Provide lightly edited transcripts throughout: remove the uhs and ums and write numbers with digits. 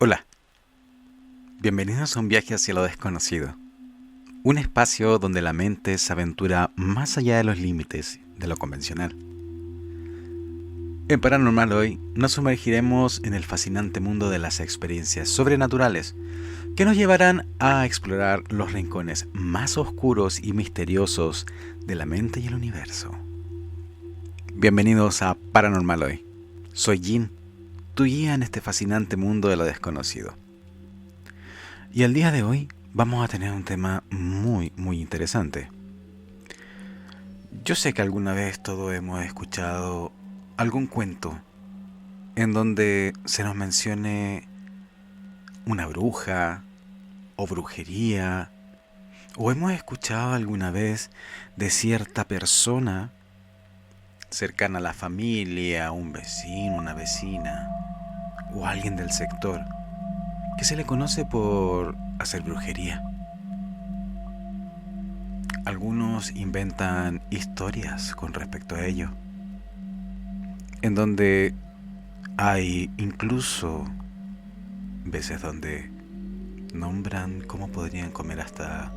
Hola, bienvenidos a un viaje hacia lo desconocido. Un espacio donde la mente se aventura más allá de los límites de lo convencional. En Paranormal hoy nos sumergiremos en el fascinante mundo de las experiencias sobrenaturales que nos llevarán a explorar los rincones más oscuros y misteriosos de la mente y el universo. Bienvenidos a Paranormal hoy. Soy Jin, tu guía en este fascinante mundo de lo desconocido. Y el día de hoy vamos a tener un tema muy interesante. Yo sé que alguna vez todos hemos escuchado algún cuento en donde se nos mencione una bruja o brujería, o hemos escuchado alguna vez de cierta persona cercana a la familia, un vecino, una vecina o alguien del sector que se le conoce por hacer brujería. Algunos inventan historias con respecto a ello, en donde hay incluso veces donde nombran cómo podrían comer hasta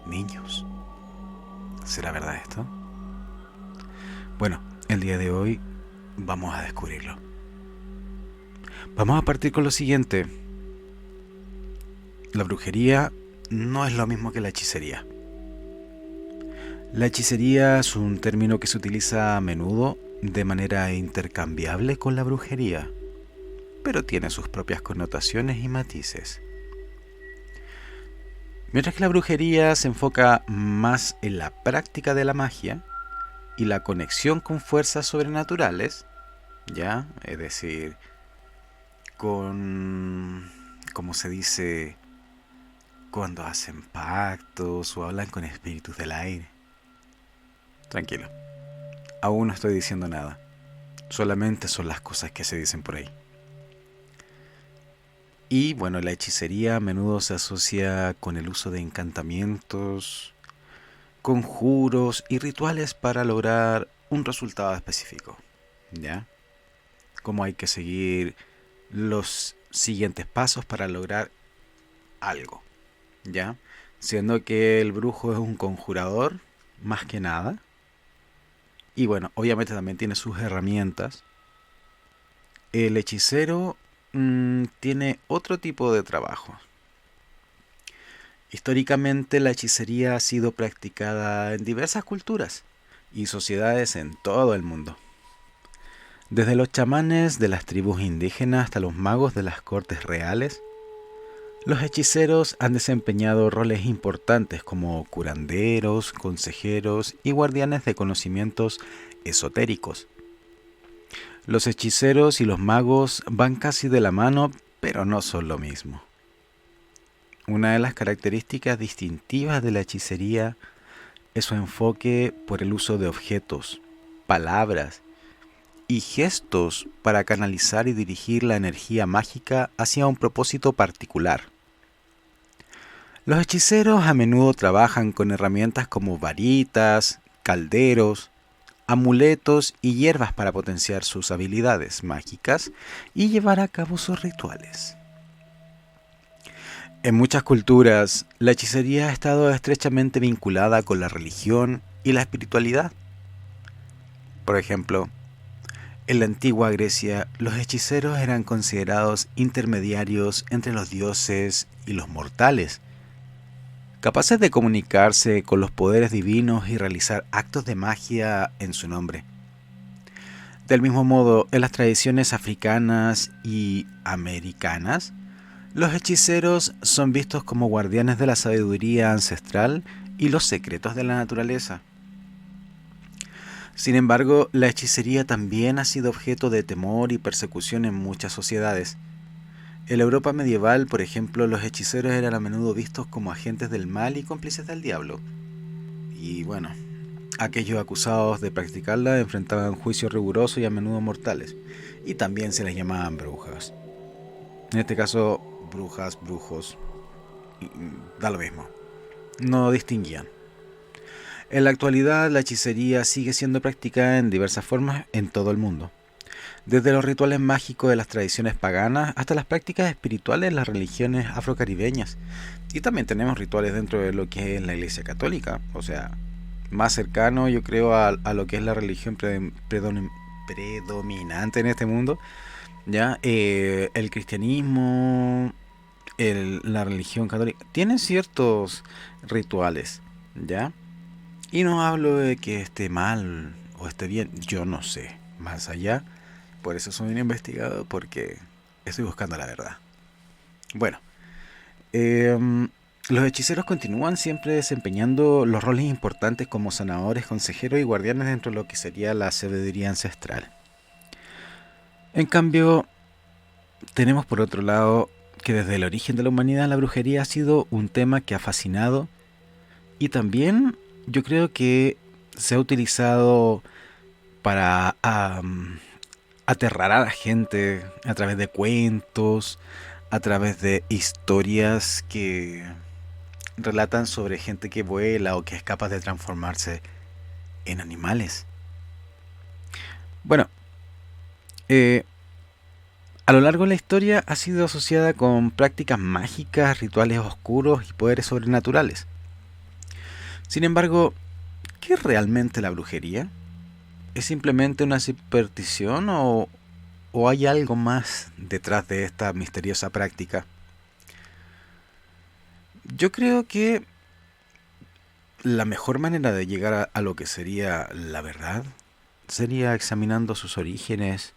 niños. ¿Será verdad esto? Bueno, el día de hoy vamos a descubrirlo. Vamos a partir con lo siguiente. La brujería no es lo mismo que la hechicería. La hechicería es un término que se utiliza a menudo de manera intercambiable con la brujería, pero tiene sus propias connotaciones y matices. Mientras que la brujería se enfoca más en la práctica de la magia y la conexión con fuerzas sobrenaturales, ¿ya? Es decir, con, como se dice, cuando hacen pactos o hablan con espíritus del aire. Tranquilo, aún no estoy diciendo nada. Solamente son las cosas que se dicen por ahí. Y bueno, la hechicería a menudo se asocia con el uso de encantamientos, conjuros y rituales para lograr un resultado específico, ¿ya? Como hay que seguir los siguientes pasos para lograr algo, ¿ya? Siendo que el brujo es un conjurador, más que nada. Y bueno, obviamente también tiene sus herramientas. El hechicero tiene otro tipo de trabajo. Históricamente la hechicería ha sido practicada en diversas culturas y sociedades en todo el mundo. Desde los chamanes de las tribus indígenas hasta los magos de las cortes reales, los hechiceros han desempeñado roles importantes como curanderos, consejeros y guardianes de conocimientos esotéricos. Los hechiceros y los magos van casi de la mano, pero no son lo mismo. Una de las características distintivas de la hechicería es su enfoque por el uso de objetos, palabras y gestos para canalizar y dirigir la energía mágica hacia un propósito particular. Los hechiceros a menudo trabajan con herramientas como varitas, calderos, amuletos y hierbas para potenciar sus habilidades mágicas y llevar a cabo sus rituales. En muchas culturas, la hechicería ha estado estrechamente vinculada con la religión y la espiritualidad. Por ejemplo, en la antigua Grecia, los hechiceros eran considerados intermediarios entre los dioses y los mortales, capaces de comunicarse con los poderes divinos y realizar actos de magia en su nombre. Del mismo modo, en las tradiciones africanas y americanas, los hechiceros son vistos como guardianes de la sabiduría ancestral y los secretos de la naturaleza. Sin embargo, la hechicería también ha sido objeto de temor y persecución en muchas sociedades. En la Europa medieval, por ejemplo, los hechiceros eran a menudo vistos como agentes del mal y cómplices del diablo. Y bueno, aquellos acusados de practicarla enfrentaban juicios rigurosos y a menudo mortales, y también se les llamaban brujas. En este caso, brujas, brujos, da lo mismo. No distinguían. En la actualidad, la hechicería sigue siendo practicada en diversas formas en todo el mundo. desde los rituales mágicos de las tradiciones paganas hasta las prácticas espirituales de las religiones afrocaribeñas. Y también tenemos rituales dentro de lo que es la Iglesia Católica, o sea, más cercano yo creo a lo que es la religión predominante en este mundo, ya el cristianismo, la religión católica, tienen ciertos rituales, ya. Y no hablo de que esté mal o esté bien, yo no sé, más allá. Por eso soy un investigador, porque estoy buscando la verdad. Bueno, los hechiceros continúan siempre desempeñando los roles importantes como sanadores, consejeros y guardianes dentro de lo que sería la sabiduría ancestral. En cambio, tenemos por otro lado que desde el origen de la humanidad la brujería ha sido un tema que ha fascinado y también yo creo que se ha utilizado para aterrar a la gente a través de cuentos, a través de historias que relatan sobre gente que vuela o que es capaz de transformarse en animales. Bueno, eh, a lo largo de la historia ha sido asociada con prácticas mágicas, rituales oscuros y poderes sobrenaturales. Sin embargo, ¿qué es realmente la brujería? ¿Es simplemente una superstición o hay algo más detrás de esta misteriosa práctica? Yo creo que la mejor manera de llegar a lo que sería la verdad sería examinando sus orígenes,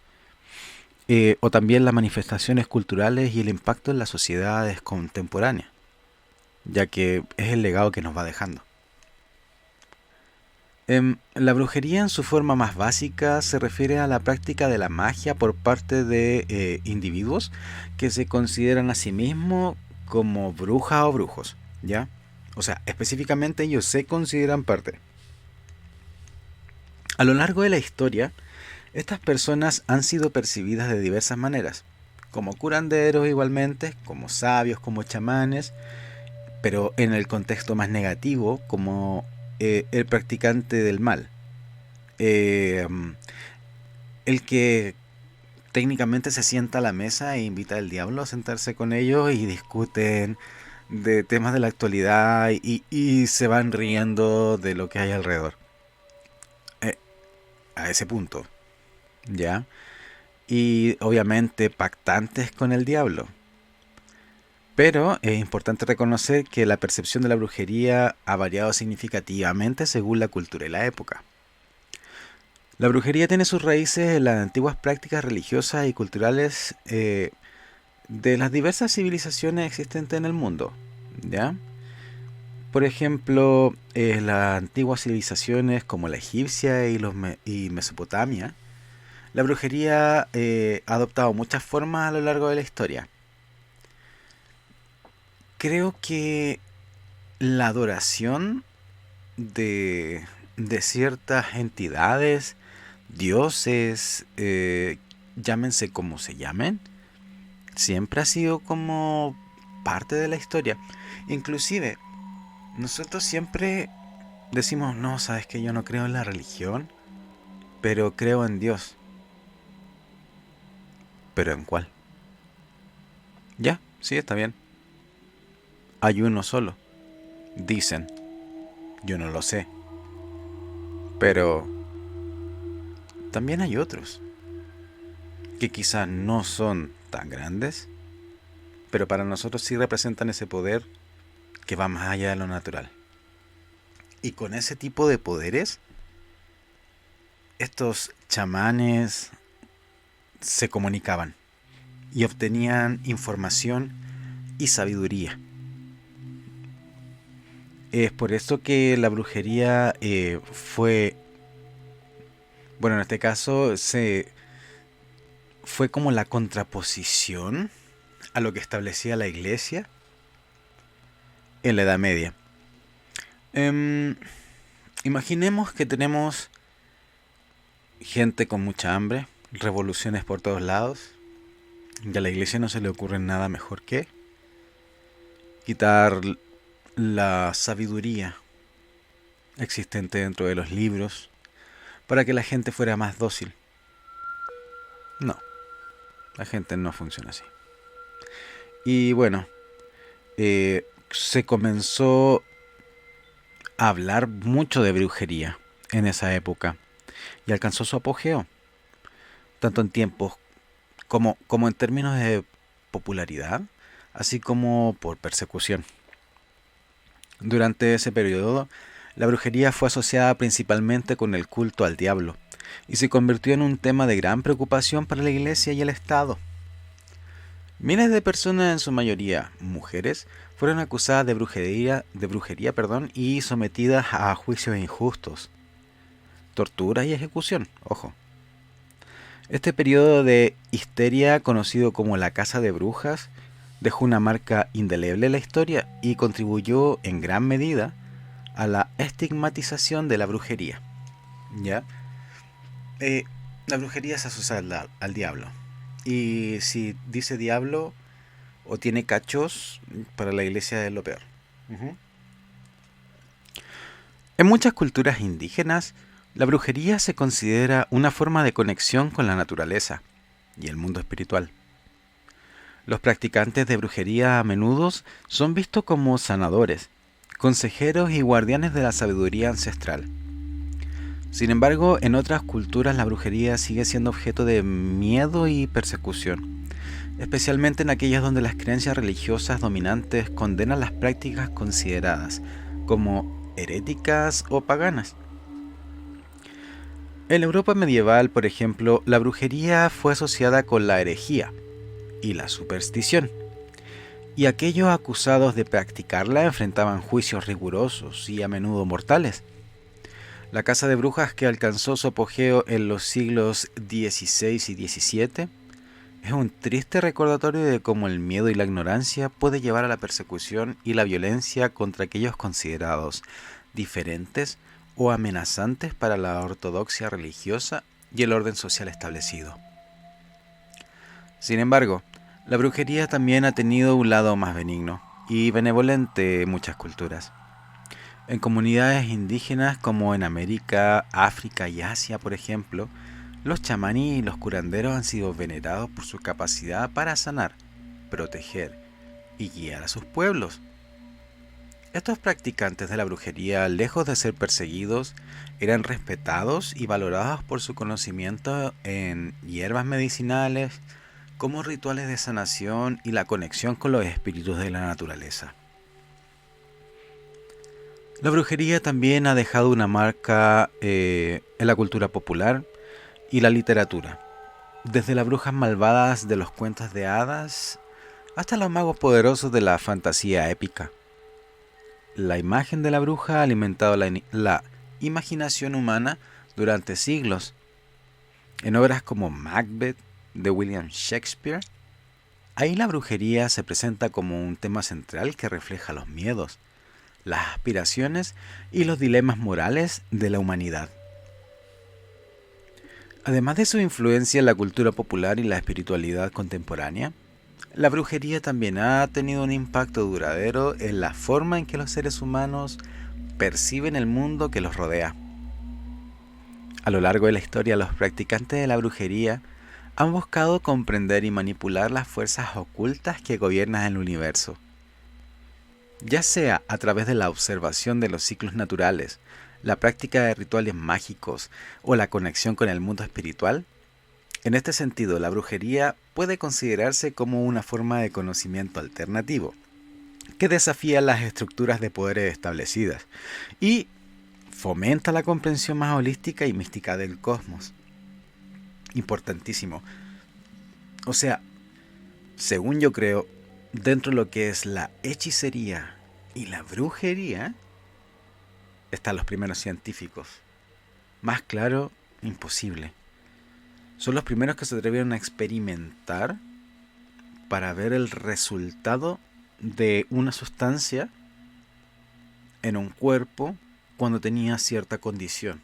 o también las manifestaciones culturales y el impacto en las sociedades contemporáneas, ya que es el legado que nos va dejando. La brujería en su forma más básica se refiere a la práctica de la magia por parte de individuos que se consideran a sí mismos como brujas o brujos, ¿ya? O sea, específicamente ellos se consideran parte. A lo largo de la historia, estas personas han sido percibidas de diversas maneras, como curanderos igualmente, como sabios, como chamanes, pero en el contexto más negativo, como el practicante del mal, eh, el que técnicamente se sienta a la mesa e invita al diablo a sentarse con ellos y discuten de temas de la actualidad y se van riendo de lo que hay alrededor. Eh, a ese punto, ¿ya? Y obviamente pactantes con el diablo. Pero es importante reconocer que la percepción de la brujería ha variado significativamente según la cultura y la época. La brujería tiene sus raíces en las antiguas prácticas religiosas y culturales de las diversas civilizaciones existentes en el mundo, ¿ya? Por ejemplo, las antiguas civilizaciones como la egipcia y Mesopotamia, la brujería ha adoptado muchas formas a lo largo de la historia. Creo que la adoración de ciertas entidades, dioses, llámense como se llamen, siempre ha sido como parte de la historia. Inclusive, nosotros siempre decimos, no, sabes que yo no creo en la religión, pero creo en Dios. ¿Pero en cuál? Ya, sí, está bien. Hay uno solo. Dicen, yo no lo sé. Pero también hay otros, que quizás no son tan grandes, pero para nosotros sí representan ese poder que va más allá de lo natural. Y con ese tipo de poderes, estos chamanes se comunicaban y obtenían información y sabiduría. Es por eso que la brujería bueno, en este caso fue como la contraposición a lo que establecía la iglesia en la Edad Media. Em, Imaginemos que tenemos gente con mucha hambre, revoluciones por todos lados, y a la iglesia no se le ocurre nada mejor que quitar la sabiduría existente dentro de los libros para que la gente fuera más dócil. No, la gente no funciona así. Y bueno, se comenzó a hablar mucho de brujería en esa época y alcanzó su apogeo, tanto en tiempos como en términos de popularidad, así como por persecución. Durante ese periodo, la brujería fue asociada principalmente con el culto al diablo y se convirtió en un tema de gran preocupación para la Iglesia y el Estado. Miles de personas, en su mayoría mujeres, fueron acusadas de brujería, y sometidas a juicios injustos, tortura y ejecución. Ojo. Este periodo de histeria, conocido como la Casa de Brujas, dejó una marca indeleble en la historia y contribuyó en gran medida a la estigmatización de la brujería. ¿Ya? Eh, la brujería se asocia al diablo. Y si dice diablo o tiene cachos, para la iglesia es lo peor. Ujú. En muchas culturas indígenas, la brujería se considera una forma de conexión con la naturaleza y el mundo espiritual. Los practicantes de brujería a menudo son vistos como sanadores, consejeros y guardianes de la sabiduría ancestral. Sin embargo, en otras culturas la brujería sigue siendo objeto de miedo y persecución, especialmente en aquellas donde las creencias religiosas dominantes condenan las prácticas consideradas como heréticas o paganas. En la Europa medieval, por ejemplo, la brujería fue asociada con la herejía y la superstición, y aquellos acusados de practicarla enfrentaban juicios rigurosos y a menudo mortales. La caza de brujas, que alcanzó su apogeo en los siglos XVI y XVII, es un triste recordatorio de cómo el miedo y la ignorancia puede llevar a la persecución y la violencia contra aquellos considerados diferentes o amenazantes para la ortodoxia religiosa y el orden social establecido. Sin embargo, la brujería también ha tenido un lado más benigno y benevolente en muchas culturas. En comunidades indígenas como en América, África y Asia, por ejemplo, los chamanes y los curanderos han sido venerados por su capacidad para sanar, proteger y guiar a sus pueblos. Estos practicantes de la brujería, lejos de ser perseguidos, eran respetados y valorados por su conocimiento en hierbas medicinales, como rituales de sanación y la conexión con los espíritus de la naturaleza. La brujería también ha dejado una marca en la cultura popular y la literatura, desde las brujas malvadas de los cuentos de hadas hasta los magos poderosos de la fantasía épica. La imagen de la bruja ha alimentado la imaginación humana durante siglos. En obras como Macbeth de William Shakespeare, ahí la brujería se presenta como un tema central que refleja los miedos, las aspiraciones y los dilemas morales de la humanidad. Además de su influencia en la cultura popular y la espiritualidad contemporánea, la brujería también ha tenido un impacto duradero en la forma en que los seres humanos perciben el mundo que los rodea. A lo largo de la historia, los practicantes de la brujería han buscado comprender y manipular las fuerzas ocultas que gobiernan el universo. Ya sea a través de la observación de los ciclos naturales, la práctica de rituales mágicos o la conexión con el mundo espiritual, en este sentido la brujería puede considerarse como una forma de conocimiento alternativo, que desafía las estructuras de poderes establecidas y fomenta la comprensión más holística y mística del cosmos. Importantísimo. O sea, según yo creo, dentro de lo que es la hechicería y la brujería, están los primeros científicos. Más claro, imposible. Son los primeros que se atrevieron a experimentar para ver el resultado de una sustancia en un cuerpo cuando tenía cierta condición,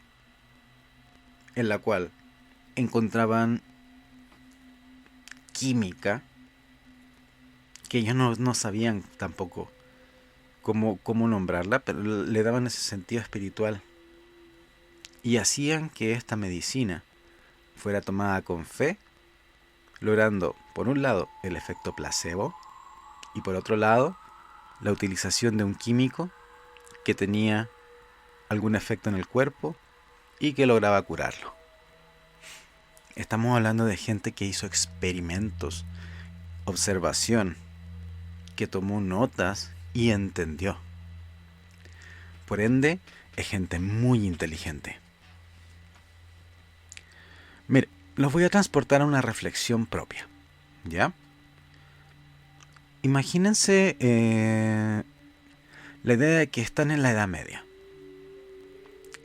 en la cual encontraban química que ellos no sabían tampoco cómo nombrarla, pero le daban ese sentido espiritual y hacían que esta medicina fuera tomada con fe logrando, por un lado, el efecto placebo y por otro lado, la utilización de un químico que tenía algún efecto en el cuerpo y que lograba curarlo. Estamos hablando de gente que hizo experimentos, observación, que tomó notas y entendió. Por ende, es gente muy inteligente. Mire, los voy a transportar a una reflexión propia, ¿ya? Imagínense la idea de que están en la Edad Media.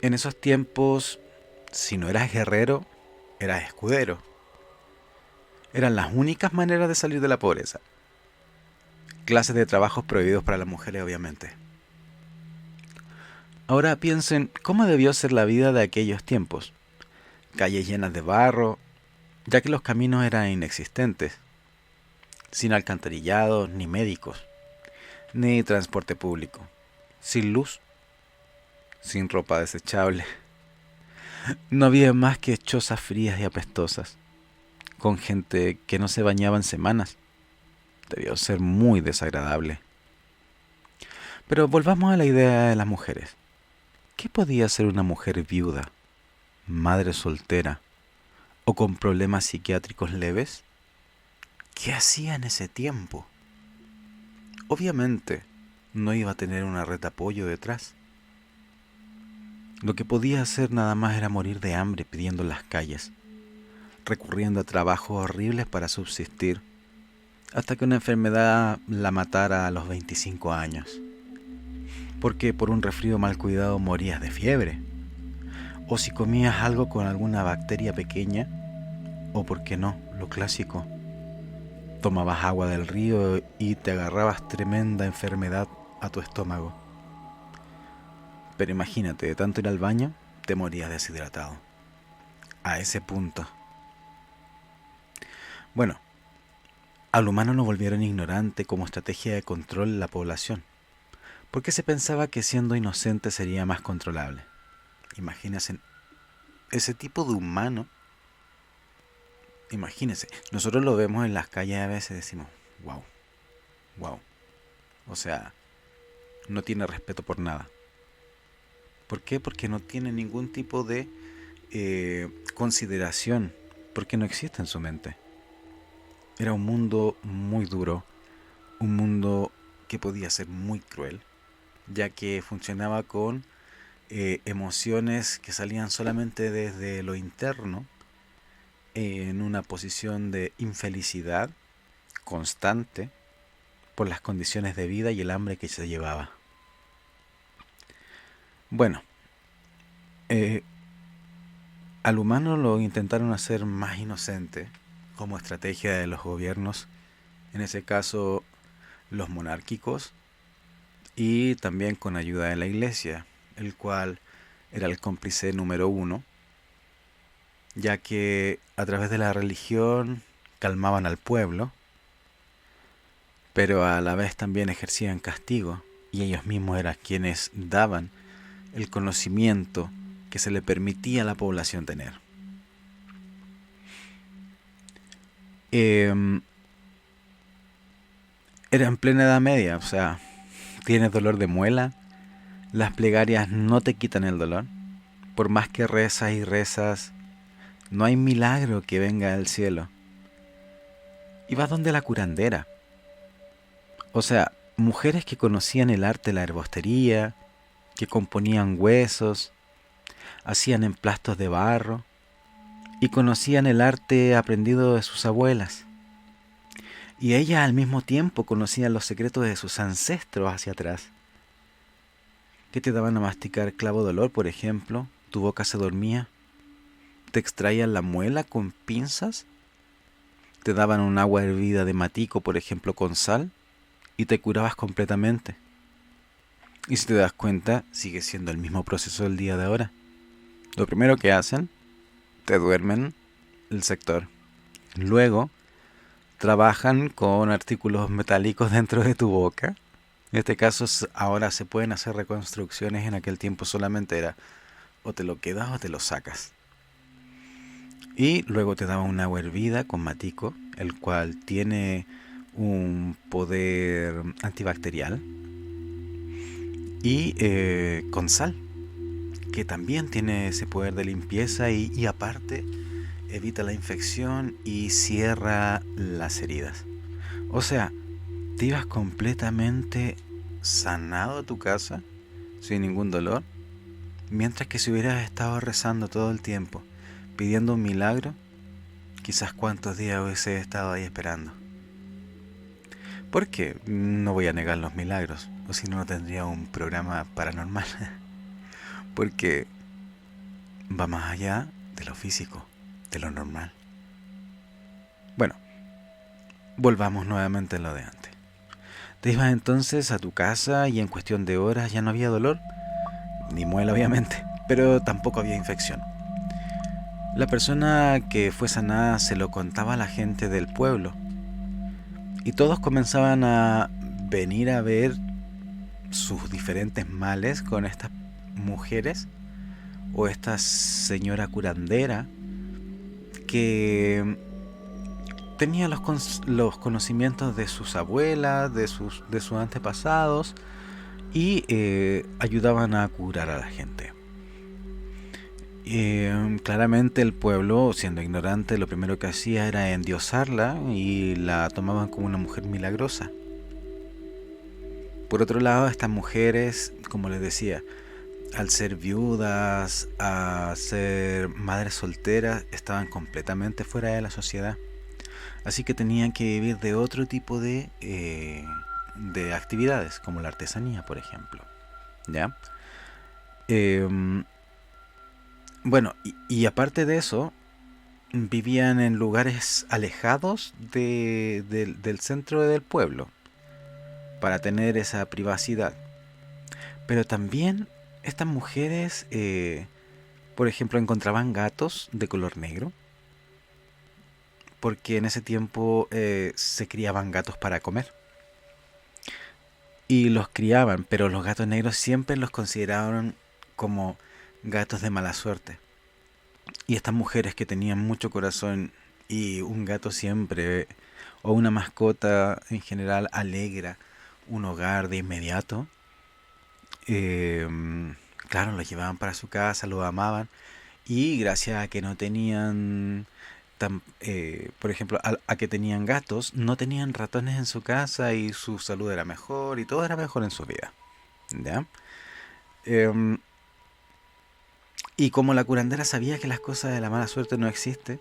En esos tiempos, si no eras guerrero, eras escudero. Eran las únicas maneras de salir de la pobreza. Clases de trabajos prohibidos para las mujeres, obviamente. Ahora piensen cómo debió ser la vida de aquellos tiempos. Calles llenas de barro, ya que los caminos eran inexistentes, sin alcantarillado, ni médicos, ni transporte público, sin luz, sin ropa desechable. No había más que chozas frías y apestosas, con gente que no se bañaba en semanas. Debió ser muy desagradable. Pero volvamos a la idea de las mujeres. ¿Qué podía ser una mujer viuda, madre soltera o con problemas psiquiátricos leves? ¿Qué hacía en ese tiempo? Obviamente, no iba a tener una red de apoyo detrás. Lo que podía hacer nada más era morir de hambre pidiendo en las calles, recurriendo a trabajos horribles para subsistir, hasta que una enfermedad la matara a los 25 años. Porque por un resfrío mal cuidado morías de fiebre, o si comías algo con alguna bacteria pequeña, o por qué no, lo clásico, tomabas agua del río y te agarrabas tremenda enfermedad a tu estómago. Pero imagínate, de tanto ir al baño, te morías deshidratado. A ese punto. Bueno, al humano lo volvieron ignorante como estrategia de control de la población, porque se pensaba que siendo inocente sería más controlable. Imagínense, ese tipo de humano, imagínense, nosotros lo vemos en las calles a veces y decimos, wow, wow. O sea, no tiene respeto por nada. ¿Por qué? Porque no tiene ningún tipo de consideración, porque no existe en su mente. Era un mundo muy duro, un mundo que podía ser muy cruel, ya que funcionaba con emociones que salían solamente desde lo interno, en una posición de infelicidad constante por las condiciones de vida y el hambre que se llevaba. Bueno, al humano lo intentaron hacer más inocente como estrategia de los gobiernos, en ese caso los monárquicos, y también con ayuda de la iglesia, el cual era el cómplice número uno, ya que a través de la religión calmaban al pueblo, pero a la vez también ejercían castigo, y ellos mismos eran quienes daban el conocimiento que se le permitía a la población tener. Era en plena Edad Media, o sea, tienes dolor de muela, las plegarias no te quitan el dolor, por más que rezas y rezas, no hay milagro que venga del cielo. Y vas donde la curandera. O sea, mujeres que conocían el arte de la herbostería, que componían huesos, hacían emplastos de barro y conocían el arte aprendido de sus abuelas. Y ellas al mismo tiempo conocían los secretos de sus ancestros hacia atrás, que te daban a masticar clavo de olor, por ejemplo, tu boca se dormía, te extraían la muela con pinzas, te daban un agua hervida de matico, por ejemplo, con sal, y te curabas completamente. Y si te das cuenta, sigue siendo el mismo proceso del día de ahora. Lo primero que hacen, te duermen el sector. Luego, trabajan con artículos metálicos dentro de tu boca. En este caso, ahora se pueden hacer reconstrucciones. En aquel tiempo solamente era o te lo quedas o te lo sacas. Y luego te daban una agua hervida con matico, el cual tiene un poder antibacterial, y con sal, que también tiene ese poder de limpieza y aparte evita la infección y cierra las heridas. O sea, te ibas completamente sanado a tu casa, sin ningún dolor, mientras que si hubieras estado rezando todo el tiempo, pidiendo un milagro, quizás cuántos días hubiese estado ahí esperando. Porque no voy a negar los milagros, o si no, no tendría un programa paranormal. Porque va más allá de lo físico, de lo normal. Bueno, volvamos nuevamente a lo de antes. Te ibas entonces a tu casa y en cuestión de horas ya no había dolor, ni muela obviamente, pero tampoco había infección. La persona que fue sanada se lo contaba a la gente del pueblo y todos comenzaban a venir a ver sus diferentes males con estas mujeres o esta señora curandera que tenía los conocimientos de sus abuelas, de sus antepasados y ayudaban a curar a la gente. Claramente el pueblo, siendo ignorante, lo primero que hacía era endiosarla y la tomaban como una mujer milagrosa. Por otro lado, estas mujeres, como les decía, al ser viudas, a ser madres solteras, estaban completamente fuera de la sociedad. Así que tenían que vivir de otro tipo de actividades, como la artesanía, por ejemplo. ¿Ya? Bueno, y aparte de eso, vivían en lugares alejados del centro del pueblo, para tener esa privacidad. Pero también estas mujeres, por ejemplo, encontraban gatos de color negro, porque en ese tiempo se criaban gatos para comer. Y los criaban, pero los gatos negros siempre los consideraban como gatos de mala suerte. Y estas mujeres que tenían mucho corazón y un gato siempre, o una mascota en general, alegra un hogar de inmediato, eh, claro, lo llevaban para su casa, lo amaban. Y gracias a que no tenían, por ejemplo, a que tenían gatos, no tenían ratones en su casa y su salud era mejor y todo era mejor en su vida. ¿Ya? Em, y como la curandera sabía que las cosas de la mala suerte no existen,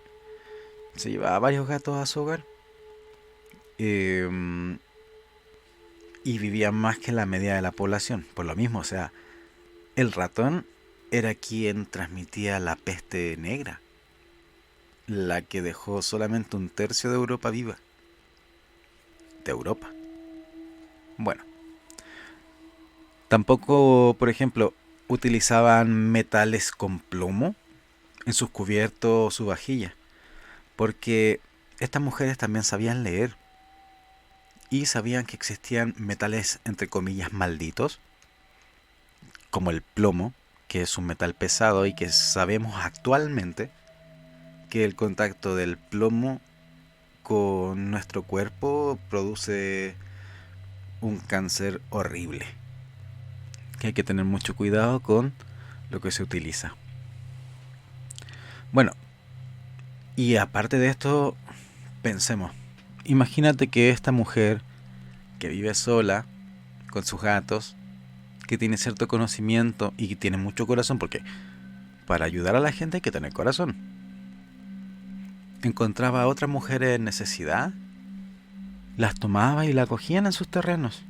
se llevaba varios gatos a su hogar. em, y vivían más que la media de la población. Por lo mismo, o sea, el ratón era quien transmitía la peste negra, la que dejó solamente un tercio de Europa viva. De Europa. Bueno, tampoco, por ejemplo, utilizaban metales con plomo en sus cubiertos o su vajilla, porque estas mujeres también sabían leer y sabían que existían metales entre comillas malditos, como el plomo, que es un metal pesado y que sabemos actualmente que el contacto del plomo con nuestro cuerpo produce un cáncer horrible, que hay que tener mucho cuidado con lo que se utiliza. Bueno, y aparte de esto, pensemos, imagínate que esta mujer que vive sola, con sus gatos, que tiene cierto conocimiento y que tiene mucho corazón, porque para ayudar a la gente hay que tener corazón, encontraba a otras mujeres en necesidad, las tomaba y las acogían en sus terrenos.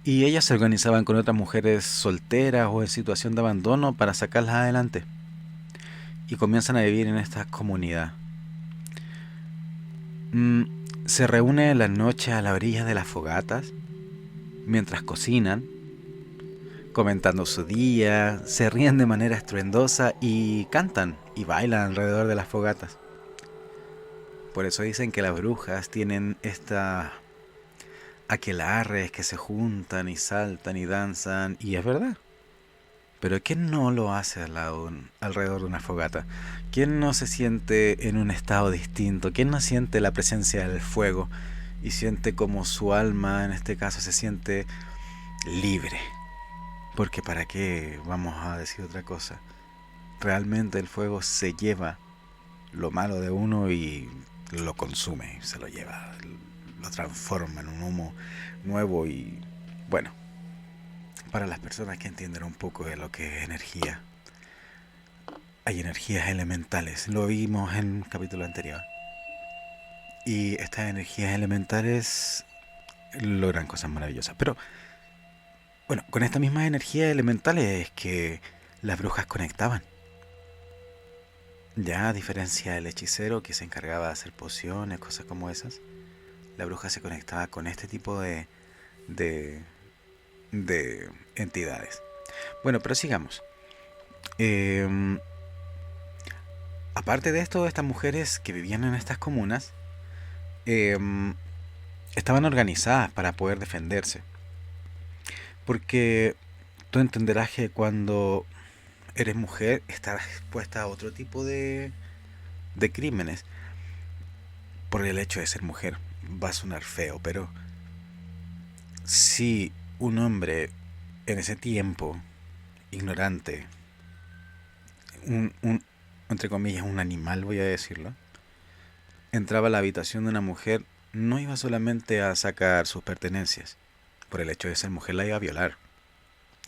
Y ellas se organizaban con otras mujeres solteras o en situación de abandono para sacarlas adelante. Y comienzan a vivir en esta comunidad. Mm, Se reúnen en las noches a la orilla de las fogatas, mientras cocinan, comentando su día, se ríen de manera estruendosa y cantan y bailan alrededor de las fogatas. Por eso dicen que las brujas tienen esta aquelarres que se juntan y saltan y danzan, y es verdad. Pero ¿quién no lo hace alrededor de una fogata? ¿Quién no se siente en un estado distinto? ¿Quién no siente la presencia del fuego y siente como su alma, en este caso, se siente libre? Porque ¿para qué vamos a decir otra cosa? Realmente el fuego se lleva lo malo de uno y lo consume, se lo lleva, lo transforma en un humo nuevo y bueno, para las personas que entienden un poco de lo que es energía, hay energías elementales, lo vimos en un capítulo anterior. Y estas energías elementales logran cosas maravillosas. Pero bueno, con estas mismas energías elementales es que las brujas conectaban. Ya a diferencia del hechicero que se encargaba de hacer pociones, cosas como esas, la bruja se conectaba con este tipo de, de entidades. Bueno, pero sigamos. Eh, Aparte de esto, estas mujeres que vivían en estas comunas eh, estaban organizadas para poder defenderse. Porque tú entenderás que cuando eres mujer estás expuesta a otro tipo de crímenes por el hecho de ser mujer. Va a sonar feo, pero si un hombre en ese tiempo, ignorante, un entre comillas, un animal, voy a decirlo, entraba a la habitación de una mujer, no iba solamente a sacar sus pertenencias. Por el hecho de ser mujer la iba a violar.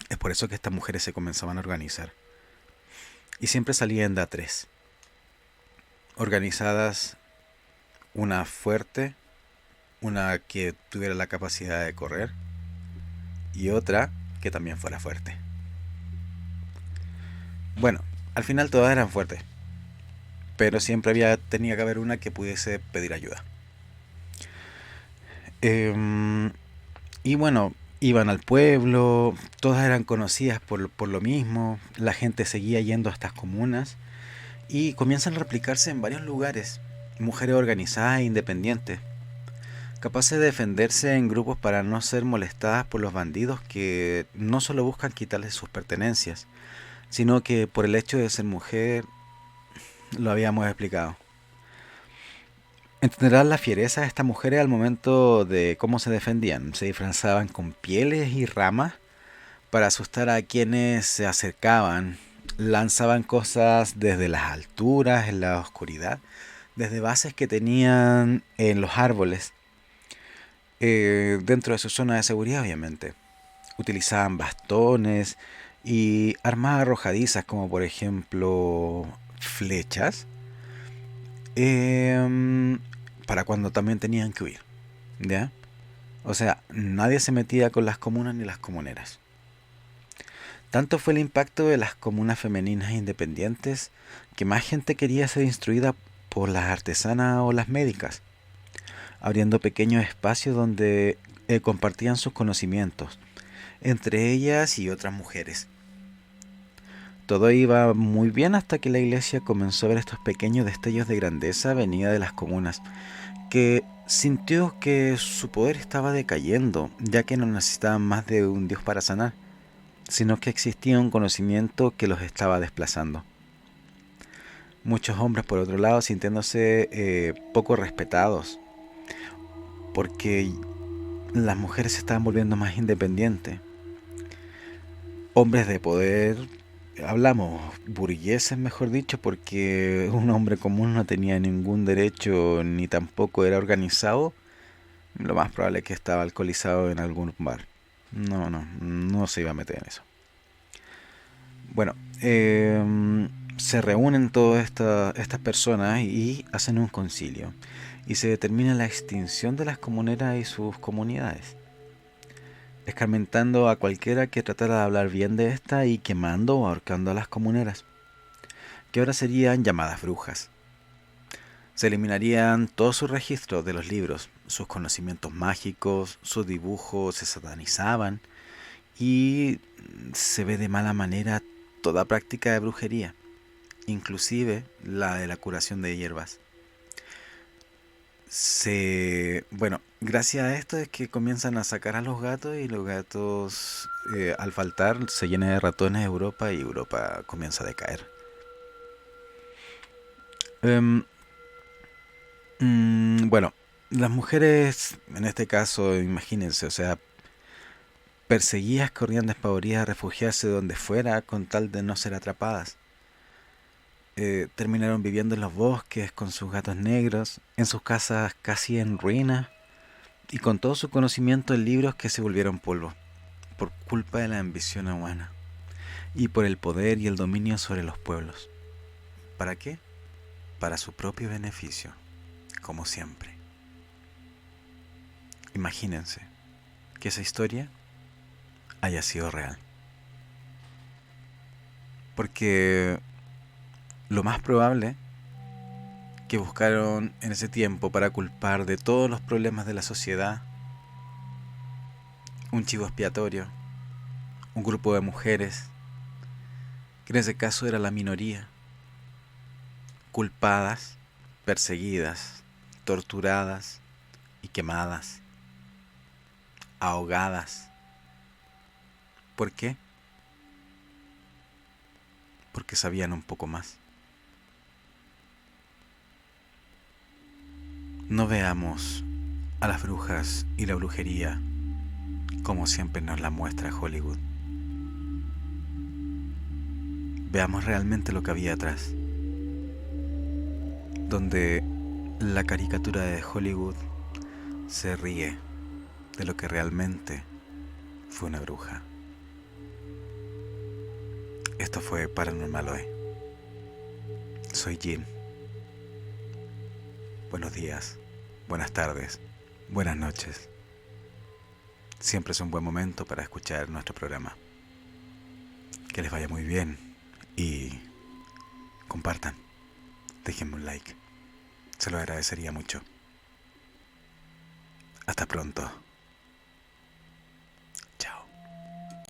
Es por eso que estas mujeres se comenzaban a organizar. Y siempre salían de a tres. Organizadas, una fuerte, una que tuviera la capacidad de correr y otra que también fuera fuerte. Bueno, al final todas eran fuertes, pero siempre tenía que haber una que pudiese pedir ayuda. Eh, y bueno, iban al pueblo, todas eran conocidas por lo mismo, la gente seguía yendo a estas comunas y comienzan a replicarse en varios lugares. Mujeres organizadas e independientes, capaces de defenderse en grupos para no ser molestadas por los bandidos que no solo buscan quitarles sus pertenencias, sino que por el hecho de ser mujer, lo habíamos explicado. Entenderán la fiereza de estas mujeres al momento de cómo se defendían. Se disfrazaban con pieles y ramas para asustar a quienes se acercaban. Lanzaban cosas desde las alturas, en la oscuridad, desde bases que tenían en los árboles, dentro de su zona de seguridad, obviamente. Utilizaban bastones y armas arrojadizas, como por ejemplo flechas, para cuando también tenían que huir. ¿Ya? O sea, nadie se metía con las comunas ni las comuneras. Tanto fue el impacto de las comunas femeninas independientes que más gente quería ser instruida por las artesanas o las médicas, abriendo pequeños espacios donde compartían sus conocimientos, entre ellas y otras mujeres. Todo iba muy bien hasta que la iglesia comenzó a ver estos pequeños destellos de grandeza venida de las comunas, que sintió que su poder estaba decayendo, ya que no necesitaban más de un dios para sanar, sino que existía un conocimiento que los estaba desplazando. Muchos hombres, por otro lado, sintiéndose poco respetados, porque las mujeres se estaban volviendo más independientes. Hombres de poder, hablamos burgueses mejor dicho, porque un hombre común no tenía ningún derecho ni tampoco era organizado. Lo más probable es que estaba alcoholizado en algún bar. No se iba a meter en eso. Bueno, se reúnen todas estas personas y hacen un concilio. Y se determina la extinción de las comuneras y sus comunidades, escarmentando a cualquiera que tratara de hablar bien de esta y quemando o ahorcando a las comuneras, que ahora serían llamadas brujas. Se eliminarían todos sus registros de los libros, sus conocimientos mágicos, sus dibujos se satanizaban y se ve de mala manera toda práctica de brujería, inclusive la de la curación de hierbas. Bueno, gracias a esto es que comienzan a sacar a los gatos y los gatos, al faltar, se llenan de ratones Europa y Europa comienza a decaer. Em, bueno, las mujeres, en este caso, imagínense, o sea, perseguidas corrían despavoridas a refugiarse donde fuera con tal de no ser atrapadas. Terminaron viviendo en los bosques con sus gatos negros, en sus casas casi en ruinas y con todo su conocimiento en libros que se volvieron polvo, por culpa de la ambición humana y por el poder y el dominio sobre los pueblos. ¿Para qué? Para su propio beneficio, como siempre. Imagínense que esa historia haya sido real. Porque lo más probable que buscaron en ese tiempo para culpar de todos los problemas de la sociedad un chivo expiatorio, un grupo de mujeres, que en ese caso era la minoría, culpadas, perseguidas, torturadas y quemadas, ahogadas. ¿Por qué? Porque sabían un poco más. No veamos a las brujas y la brujería como siempre nos la muestra Hollywood. Veamos realmente lo que había atrás, donde la caricatura de Hollywood se ríe de lo que realmente fue una bruja. Esto fue Paranormal hoy. Soy Jin. Buenos días, buenas tardes, buenas noches. Siempre es un buen momento para escuchar nuestro programa. Que les vaya muy bien y compartan. Déjenme un like. Se lo agradecería mucho. Hasta pronto.